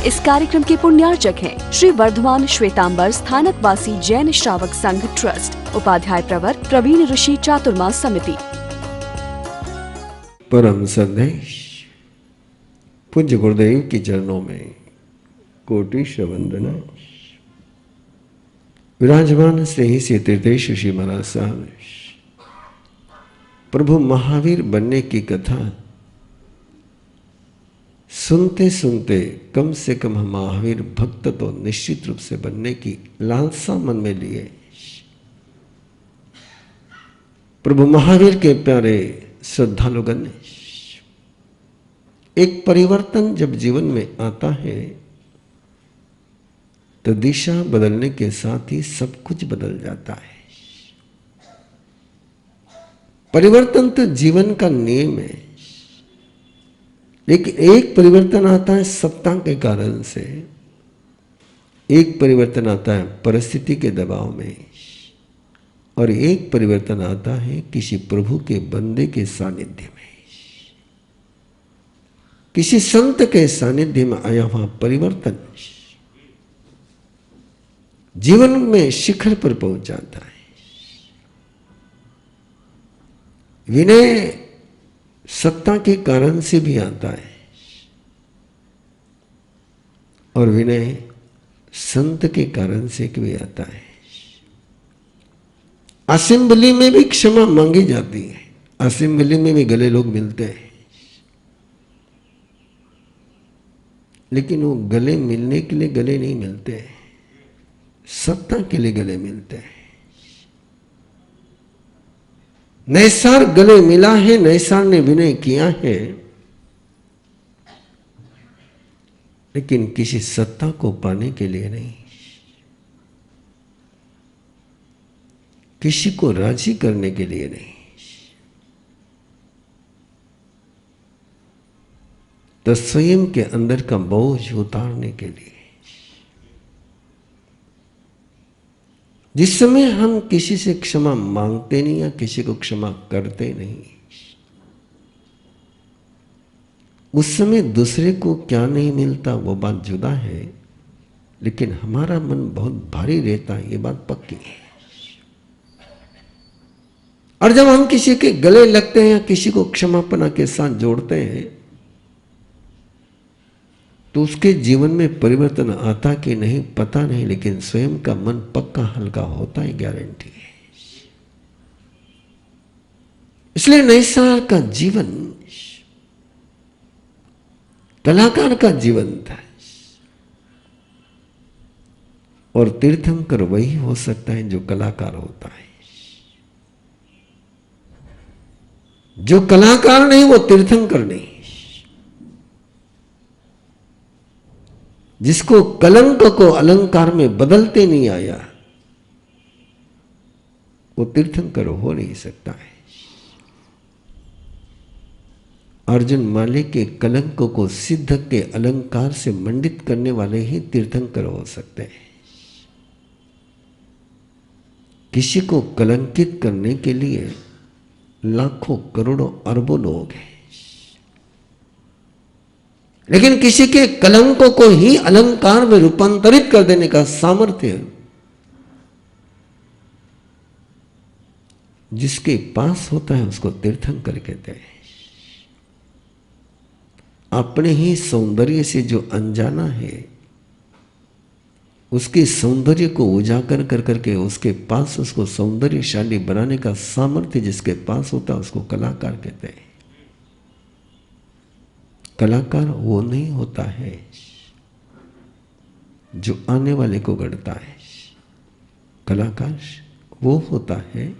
इस कार्यक्रम के पुण्यार्चक हैं श्री वर्धमान श्वेतांबर स्थानकवासी जैन श्रावक संघ ट्रस्ट, उपाध्याय प्रवर प्रवीण ऋषि चातुर्मास समिति। परम संदेश पूज्य गुरुदेव के चरणों में कोटि वंदना। विराजमान स्नेही से तीर्थेश श्री महाराज साहब प्रभु महावीर बनने की कथा सुनते सुनते कम से कम हम महावीर भक्त तो निश्चित रूप से बनने की लालसा मन में लिए। प्रभु महावीर के प्यारे श्रद्धालुगण, एक परिवर्तन जब जीवन में आता है तो दिशा बदलने के साथ ही सब कुछ बदल जाता है। परिवर्तन तो जीवन का नियम है, लेकिन एक परिवर्तन आता है सत्ता के कारण से, एक परिवर्तन आता है परिस्थिति के दबाव में, और एक परिवर्तन आता है किसी प्रभु के बंदे के सानिध्य में, किसी संत के सानिध्य में आया हुआ परिवर्तन जीवन में शिखर पर पहुंच जाता है। विनय सत्ता के कारण से भी आता है और विनय संत के कारण से भी आता है। असेंबली में भी क्षमा मांगी जाती है, असेंबली में भी गले लोग मिलते हैं, लेकिन वो गले मिलने के लिए गले नहीं मिलते हैं, सत्ता के लिए गले मिलते हैं। नैसार गले मिला है, नैसार ने विनय किया है, लेकिन किसी सत्ता को पाने के लिए नहीं, किसी को राजी करने के लिए नहीं। तो स्वयं के अंदर का बोझ उतारने के लिए। जिस समय हम किसी से क्षमा मांगते नहीं या किसी को क्षमा करते नहीं, उस समय दूसरे को क्या नहीं मिलता वो बात जुदा है, लेकिन हमारा मन बहुत भारी रहता है, ये बात पक्की है। और जब हम किसी के गले लगते हैं या किसी को क्षमापना के साथ जोड़ते हैं तो उसके जीवन में परिवर्तन आता कि नहीं पता नहीं, लेकिन स्वयं का मन पक्का हल्का होता है, गारंटी है। इसलिए नैसार का जीवन कलाकार का जीवन था, और तीर्थंकर वही हो सकता है जो कलाकार होता है। जो कलाकार नहीं वो तीर्थंकर नहीं। जिसको कलंक को अलंकार में बदलते नहीं आया वो तीर्थंकर हो नहीं सकता है। अर्जुन माले के कलंक को सिद्ध के अलंकार से मंडित करने वाले ही तीर्थंकर हो सकते हैं। किसी को कलंकित करने के लिए लाखों करोड़ों अरबों लोग हैं, लेकिन किसी के कलंकों को ही अलंकार में रूपांतरित कर देने का सामर्थ्य जिसके पास होता है उसको तीर्थंकर कहते हैं। अपने ही सौंदर्य से जो अनजाना है उसके सौंदर्य को उजागर कर करके उसके पास उसको सौंदर्यशाली बनाने का सामर्थ्य जिसके पास होता है उसको कलाकार कहते हैं। कलाकार वो नहीं होता है जो आने वाले को गढ़ता है, कलाकार वो होता है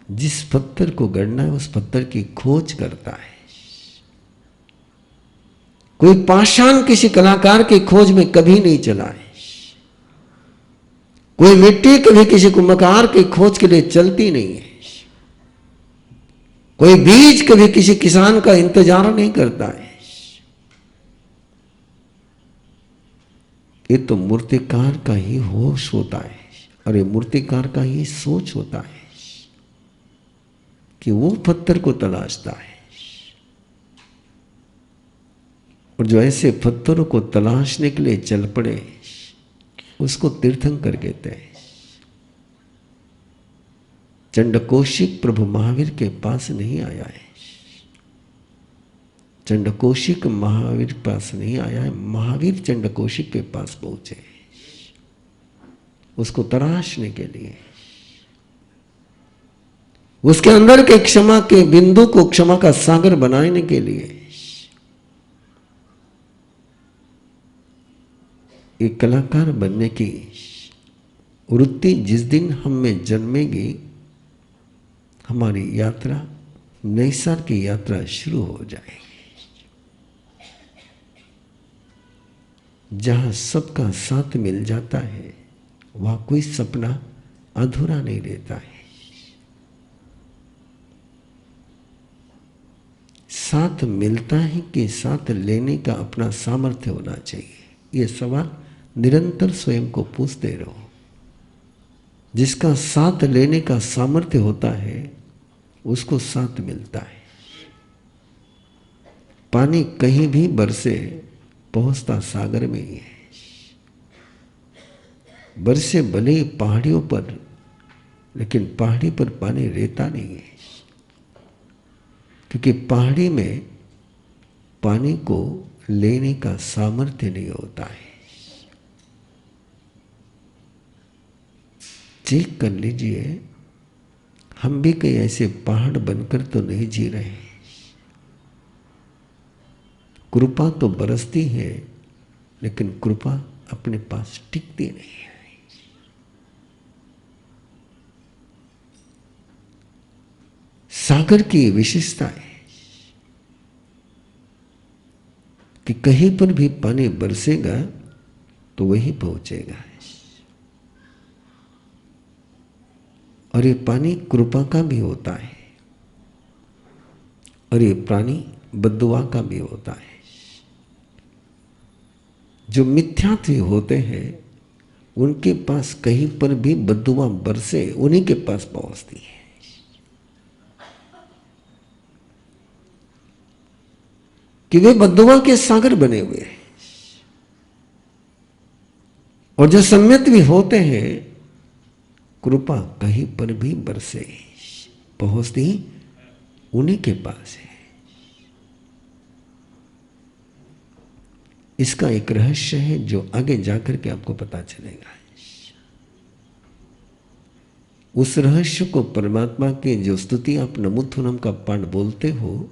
जिस पत्थर को गढ़ना है उस पत्थर की खोज करता है। कोई पाषाण किसी कलाकार की खोज में कभी नहीं चला है, कोई मिट्टी कभी किसी कुम्भकार की खोज के लिए चलती नहीं है, कोई बीज कभी किसी किसान का इंतजार नहीं करता है। ये तो मूर्तिकार का ही होश होता है और ये मूर्तिकार का ही सोच होता है कि वो पत्थर को तलाशता है। और जो ऐसे पत्थरों को तलाशने के लिए चल पड़े उसको तीर्थंकर कहते हैं। चंडकौशिक प्रभु महावीर के पास नहीं आया है, चंडकौशिक महावीर के पास नहीं आया है, महावीर चंडकौशिक के पास पहुंचे उसको तराशने के लिए, उसके अंदर के क्षमा के बिंदु को क्षमा का सागर बनाने के लिए। एक कलाकार बनने की वृत्ति जिस दिन हम में जन्मेगी, हमारी यात्रा नई साल की यात्रा शुरू हो जाएगी, जहां सबका साथ मिल जाता है वहां कोई सपना अधूरा नहीं रहता है। साथ मिलता है कि साथ लेने का अपना सामर्थ्य होना चाहिए, ये सवाल निरंतर स्वयं को पूछते रहो। जिसका साथ लेने का सामर्थ्य होता है उसको साथ मिलता है। पानी कहीं भी बरसे पहुंचता सागर में ही है। बरसे भले ही पहाड़ियों पर, लेकिन पहाड़ी पर पानी रहता नहीं है, क्योंकि पहाड़ी में पानी को लेने का सामर्थ्य नहीं होता है। चेक कर लीजिए, हम भी कहीं ऐसे पहाड़ बनकर तो नहीं जी रहे। कृपा तो बरसती है, लेकिन कृपा अपने पास टिकती नहीं है। सागर की विशेषता है कि कहीं पर भी पानी बरसेगा तो वही पहुंचेगा, और ये पानी कृपा का भी होता है और ये पानी बद्दुआ का भी होता है। जो मिथ्यात्वी होते हैं उनके पास कहीं पर भी बद्दुआ बरसे उन्हीं के पास पहुंचती है। कि वे बद्दुआ के सागर बने हुए हैं, और जो सम्यक भी होते हैं कृपा कहीं पर भी बरसे पहुंचती उन्हीं के पास है। इसका एक रहस्य है जो आगे जाकर के आपको पता चलेगा। उस रहस्य को परमात्मा के जो स्तुति आप नमोथुनम का पाठ बोलते हो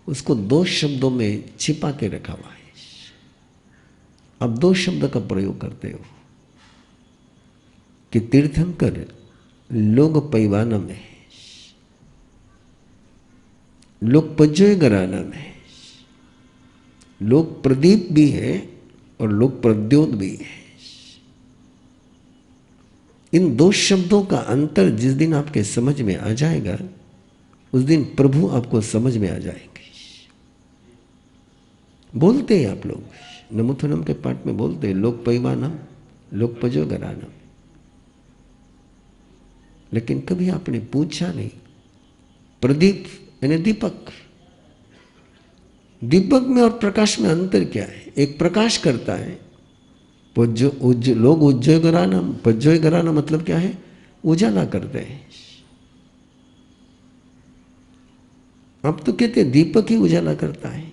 उसको दो शब्दों में छिपा के रखा हुआ है। अब दो शब्द का प्रयोग करते हो कि तीर्थंकर लोग पैवाना में, लोग पज्जोय गराना में, लोग प्रदीप भी है और लोग प्रद्योत भी है। इन दो शब्दों का अंतर जिस दिन आपके समझ में आ जाएगा उस दिन प्रभु आपको समझ में आ जाएंगे। बोलते हैं आप लोग नमोथुनम के पाठ में बोलते हैं लोक पैवानम लोक पजो गरानम, लेकिन कभी आपने पूछा नहीं प्रदीप यानी दीपक, दीपक में और प्रकाश में अंतर क्या है? एक प्रकाश करता है, लोग उज्जय गराना, पज्जोय गराना मतलब क्या है? उजाला करते हैं। अब तो कहते हैं दीपक ही उजाला करता है।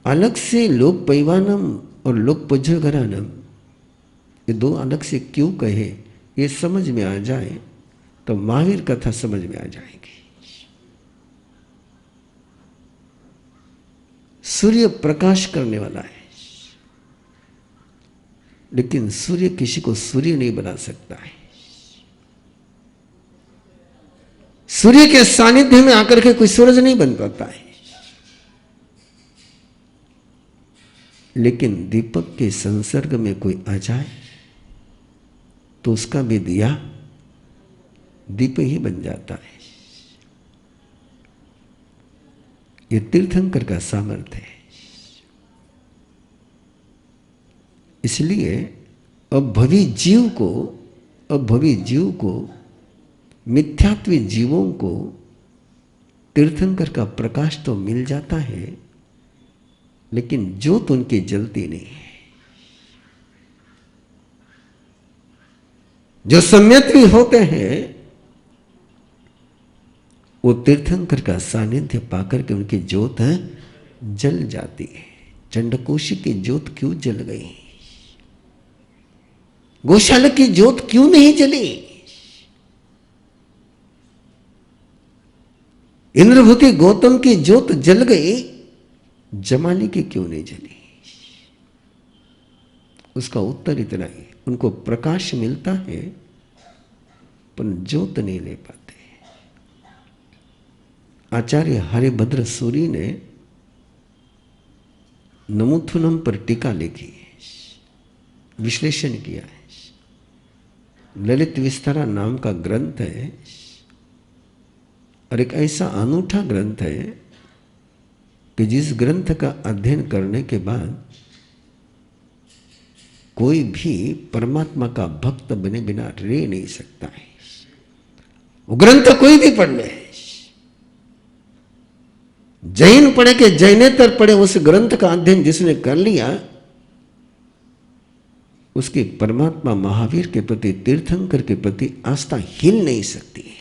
अलग से लोक पैवानम और लोक पज्जोय गरानम, ये दो अलग से क्यों कहे, ये समझ में आ जाए तो महावीर कथा समझ में आ जाएगी। सूर्य प्रकाश करने वाला है, लेकिन सूर्य किसी को सूर्य नहीं बना सकता है। सूर्य के सानिध्य में आकर के कोई सूरज नहीं बन पाता है, लेकिन दीपक के संसर्ग में कोई आ जाए तो उसका भी दिया दीप ही बन जाता है। ये तीर्थंकर का सामर्थ्य है। इसलिए अभवी जीव को मिथ्यात्वी जीवों को तीर्थंकर का प्रकाश तो मिल जाता है, लेकिन ज्योत उनकी जलती नहीं है। जो सम्यक भी होते हैं वो तीर्थंकर का सानिध्य पाकर के उनकी ज्योत जल जाती है। चंडकोशी की ज्योत क्यों जल गई? गौशाला की ज्योत क्यों नहीं जली? इंद्रभूति गौतम की ज्योत जल गई, जमाली की क्यों नहीं जली? उसका उत्तर इतना ही, उनको प्रकाश मिलता है पर ज्योत नहीं ले पाते। आचार्य हरिभद्र सूरी ने नमुथुनम पर टीका लिखी, विश्लेषण किया है। ललित विस्तारा नाम का ग्रंथ है और एक ऐसा अनूठा ग्रंथ है कि जिस ग्रंथ का अध्ययन करने के बाद कोई भी परमात्मा का भक्त बने बिना रह नहीं सकता है। वो ग्रंथ कोई भी पढ़ ले, जैन पढ़े के जैनेतर पढ़े, उस ग्रंथ का अध्ययन जिसने कर लिया उसकी परमात्मा महावीर के प्रति, तीर्थंकर के प्रति आस्था हिल नहीं सकती है।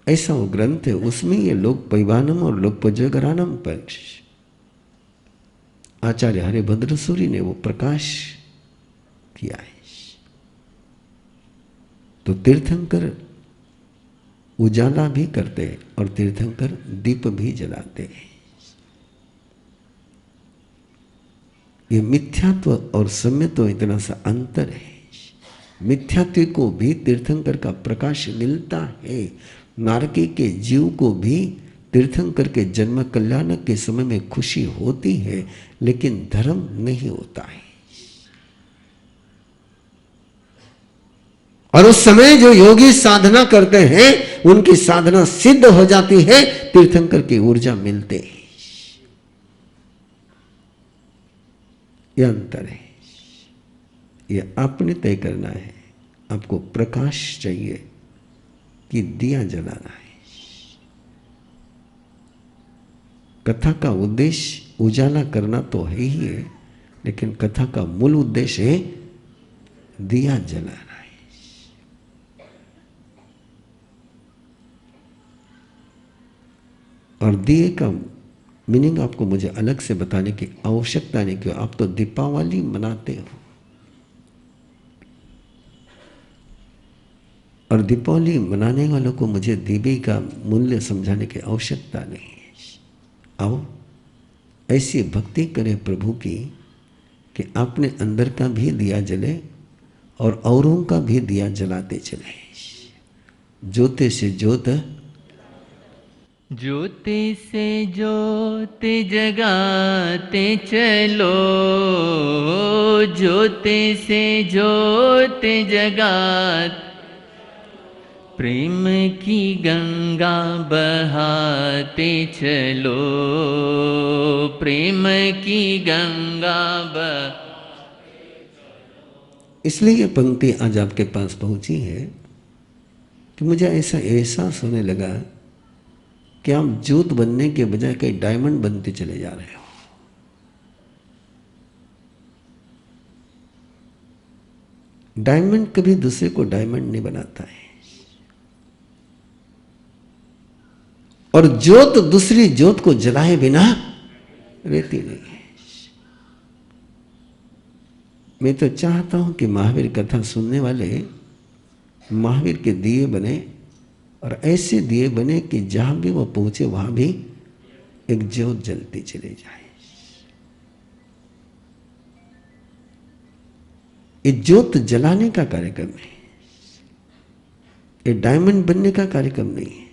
ऐसा वो ग्रंथ है। उसमें ये लोक पैवानम और लोक पजगरानम पर आचार्य हरिभद्र सूरी ने वो प्रकाश किया है। तो तीर्थंकर उजाला भी करते हैं और तीर्थंकर दीप भी जलाते हैं। ये मिथ्यात्व और सम्यत्व इतना सा अंतर है। मिथ्यात्व को भी तीर्थंकर का प्रकाश मिलता है, नारकी के जीव को भी तीर्थंकर के जन्म कल्याणक के समय में खुशी होती है, लेकिन धर्म नहीं होता है। और उस समय जो योगी साधना करते हैं उनकी साधना सिद्ध हो जाती है, तीर्थंकर की ऊर्जा मिलते है। यह अंतर है। यह आपने तय करना है। आपको प्रकाश चाहिए कि दिया जलाना है। कथा का उद्देश्य उजाला करना तो है ही है, लेकिन कथा का मूल उद्देश्य है दिया जलाना है। और दिए का मीनिंग आपको मुझे अलग से बताने की आवश्यकता नहीं, क्यों आप तो दीपावली मनाते हो और दीपावली मनाने वालों को मुझे दीवे का मूल्य समझाने की आवश्यकता नहीं है। आओ ऐसी भक्ति करें प्रभु की कि अपने अंदर का भी दिया जले और औरों का भी दिया जलाते चले। ज्योति से ज्योत, ज्योति से ज्योति जगाते चलो, ज्योति से ज्योति जगाते, प्रेम की गंगा बहाते चलो, प्रेम की गंगा इसलिए ये पंक्ति आज आपके पास पहुंची है कि मुझे ऐसा एहसास होने लगा कि आप ज्योत बनने के बजाय कई डायमंड बनते चले जा रहे हो। डायमंड कभी दूसरे को डायमंड नहीं बनाता है, और ज्योत दूसरी ज्योत को जलाए बिना रहती नहीं है। मैं तो चाहता हूं कि महावीर कथा सुनने वाले महावीर के दिए बने, और ऐसे दिए बने कि जहां भी वो पहुंचे वहां भी एक ज्योत जलती चली जाए। ये ज्योत जलाने का कार्यक्रम है, ये डायमंड बनने का कार्यक्रम नहीं है।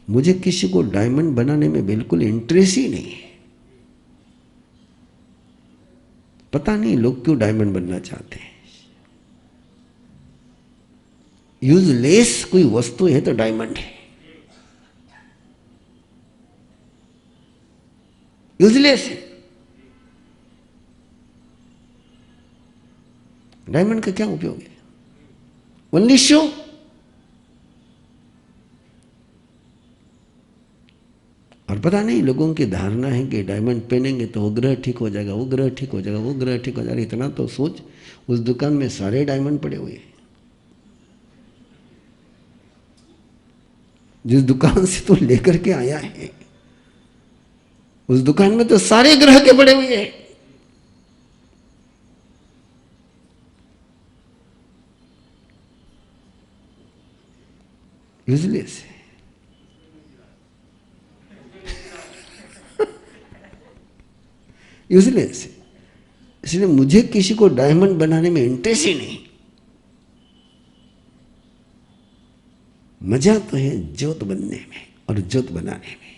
मुझे किसी को डायमंड बनाने में बिल्कुल इंटरेस्ट ही नहीं है। पता नहीं लोग क्यों डायमंड बनना चाहते हैं। यूजलेस कोई वस्तु है तो डायमंड है, यूजलेस है। डायमंड का क्या उपयोग है? Only show. और पता नहीं लोगों की धारणा है कि डायमंड पहनेंगे तो वो ग्रह ठीक हो जाएगा, वो ग्रह ठीक हो जाएगा, वो ग्रह ठीक हो जाएगा। इतना तो सोच, उस दुकान में सारे डायमंड पड़े हुए हैं। जिस दुकान से तू लेकर के आया है उस दुकान में तो सारे ग्रह के पड़े हुए हैं। यूजलेस है। यूजलेस है। इसलिए मुझे किसी को डायमंड बनाने में इंटरेस्ट ही नहीं। मजा तो है ज्योत बनने में और ज्योत बनाने में।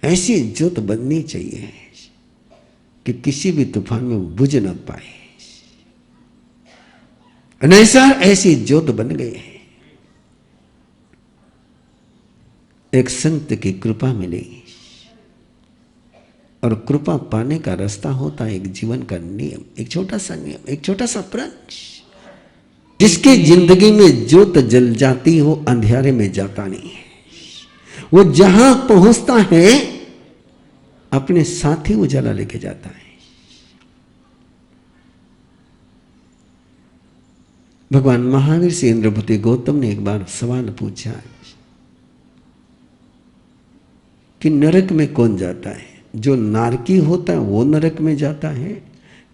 ऐसी ज्योत बननी चाहिए कि किसी भी तूफान में बुझ न पाए। ऐसी ज्योत बन गई है। एक संत की कृपा मिली और कृपा पाने का रास्ता होता है एक जीवन का नियम, एक छोटा सा नियम, एक छोटा सा प्रण। जिसकी जिंदगी में ज्योत जल जाती हो अंधेरे में जाता नहीं है। वो जहां पहुंचता है अपने साथ ही उजाला लेके जाता है। भगवान महावीर से इंद्रपति गौतम ने एक बार सवाल पूछा कि नरक में कौन जाता है? जो नारकी होता है वो नरक में जाता है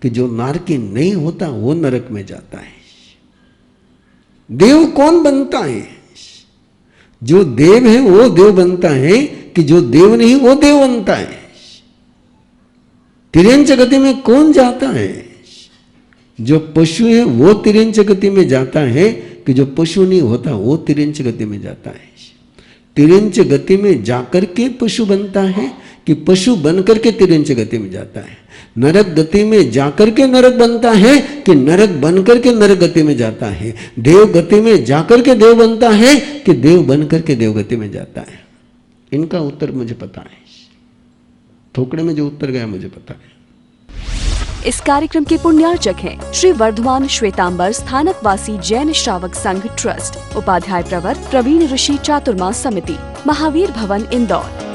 कि जो नारकी नहीं होता वो नरक में जाता है? देव कौन बनता है? जो देव है वो देव बनता है कि जो देव नहीं वो देव बनता है? तिर्यंच गति में कौन जाता है? जो पशु है वो तिर्यंच गति में जाता है कि जो पशु नहीं होता वो तिर्यंच गति में जाता है? तिर्यंच गति में जाकर के पशु बनता है कि पशु बनकर के तिर्यंच गति में जाता है? नरक गति में जाकर के नरक बनता है कि नरक बनकर के नरक गति में जाता है? देव गति में जाकर के देव बनता है कि देव बनकर के देव गति में जाता है? इनका उत्तर मुझे पता है। थोकड़े में जो उत्तर गया मुझे पता है। इस कार्यक्रम के पुण्यार्चक हैं श्री वर्धमान श्वेतांबर स्थानकवासी जैन श्रावक संघ ट्रस्ट, उपाध्याय प्रवर प्रवीण ऋषि चातुर्मास समिति, महावीर भवन, इंदौर।